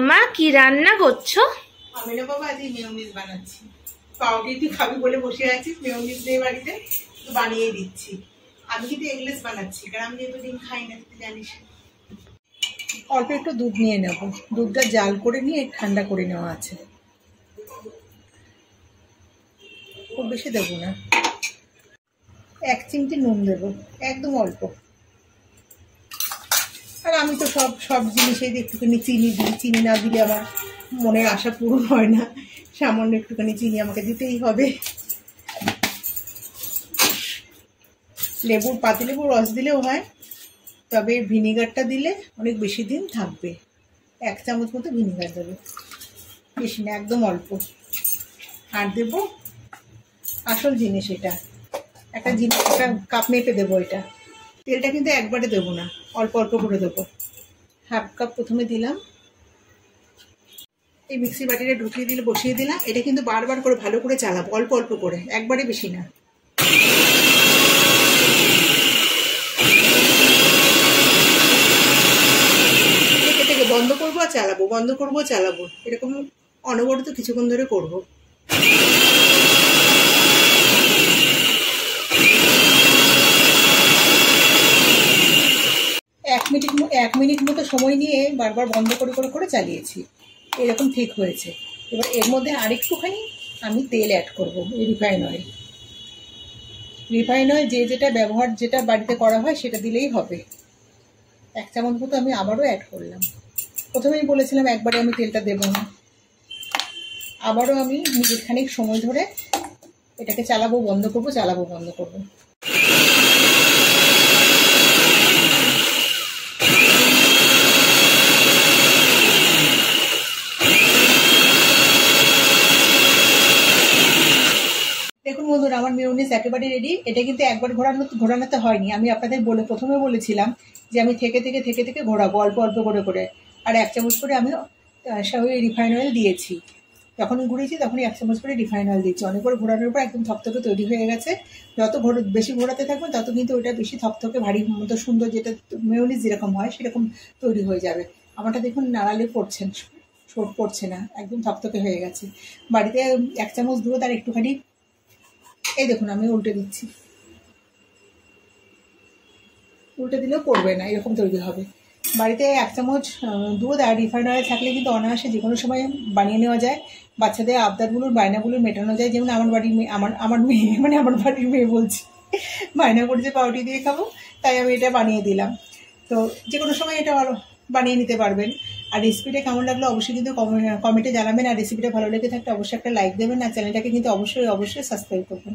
মা কি রান্না করছো? আমি না বাবা আজ মেয়োনিজ বানাচ্ছি। পাউরুটি খাবি বলে বসে আছিস, মেয়োনিজ নেই বাড়িতে, তো বানিয়ে দিচ্ছি। আমি কিন্তু এগলেস বানাচ্ছি, কারণ আমি যেহেতু ডিম খাই না, তুই জানিস। অল্প একটু দুধ নিয়ে নেব, দুধটা জাল করে নিয়ে ঠান্ডা করে নেওয়া আছে। খুব বেশি দেবো না, 1 চিমটি নুন দেবো, একদম অল্প। আর আমি তো সব জিনিসেই একটুখানি চিনি দিই, চিনি না দিলে আমার মনের আশা পূরণ হয় না। সামান্য একটুখানি চিনি আমাকে দিতেই হবে। লেবুর পাতিলেবুর রস দিলেও হয়, তবে ভিনিগারটা দিলে অনেক বেশি দিন থাকবে। 1 চামচ মতো ভিনিগার দেবো, বেশি না, একদম অল্প। আর দেবো আসল জিনিস, এটা একটা কাপ মেপে দেবো। এটা তেলটা কিন্তু একবারে দেবো না, অল্প অল্প করে দেবো। 1/2 কাপ প্রথমে দিলাম, এই মিক্সি বাটিটা ঢুকিয়ে দিলে বসিয়ে দিলাম। এটা কিন্তু বারবার করে ভালো করে চালাবো, অল্প অল্প করে, একবারে বেশি না। থেকে বন্ধ করবো আর চালাবো, বন্ধ করবো চালাবো, এরকম অনবরত কিছুক্ষণ ধরে করবো। 1 মিনিট মতো সময় নিয়ে বারবার বন্ধ করে করে করে চালিয়েছি, এরকম ঠিক হয়েছে। এবার এর মধ্যে আরেকটুখানি আমি তেল অ্যাড করবো, রিফাইন অয়েল। রিফাইন অয়েল যেটা বাড়িতে করা হয় সেটা দিলেই হবে। 1 চামচ মতো আমি আবারও অ্যাড করলাম। প্রথমেই বলেছিলাম একবারে আমি তেলটা দেবো না। আবারও আমি মিনিটখানেক সময় ধরে এটাকে চালাবো, বন্ধ করবো, চালাবো, বন্ধ করবো। দেখুন বন্ধুরা, আমার মেয়োনিজ একেবারে রেডি। এটা কিন্তু একবার ঘোরানোতে হয়নি। আমি আপনাদের প্রথমে বলেছিলাম যে আমি থেকে থেকে ঘোরাবো, অল্প অল্প করে করে। আর 1 চামচ করে আমি রিফাইন অয়েল দিয়েছি। যখনই ঘুরিয়েছি তখনই 1 চামচ করে রিফাইন অয়েল দিয়েছি। অনেকবার ঘোরানোর পর একদম থকথকে তৈরি হয়ে গেছে। যত বেশি ঘোরাতে থাকবেন তত কিন্তু ওটা বেশি থকথকে ভারী মতো সুন্দর, যেটা মেয়োনিজ যেরকম হয় সেরকম তৈরি হয়ে যাবে। আমারটা দেখুন নাড়ালে পড়ছে না, একদম থকথকে হয়ে গেছে। বাড়িতে 1 চামচ দুধ আর একটুখানি, এই দেখুন আমি উল্টে দিচ্ছি, উল্টে দিলেও পড়বে না, এরকম তৈরি হবে। বাড়িতে 1 চামচ দুধ আর রিফাইন অয়েল থাকলে কিন্তু অনায়াসে যে কোনো সময় বানিয়ে নেওয়া যায়। বাচ্চাদের আবদারগুলোর বায়নাগুলো মেটানো যায়। যেমন আমার বাড়ির মেয়ে, আমার মেয়ে, মানে আমার বাড়ির মেয়ে বলছি, বায়না করছে পাউরুটি দিয়ে খাবো, তাই আমি এটা বানিয়ে দিলাম। তো যে কোনো সময় এটা বানিয়ে নিতে পারবেন। আর রেসিপিটা কেমন লাগলো অবশ্যই কিন্তু কমেন্টে জানাবেন। আর রেসিপিটা ভালো লেগে থাকলে অবশ্যই একটা লাইক দেবেন, আর চ্যানেলটাকে কিন্তু অবশ্যই সাবস্ক্রাইব করবেন।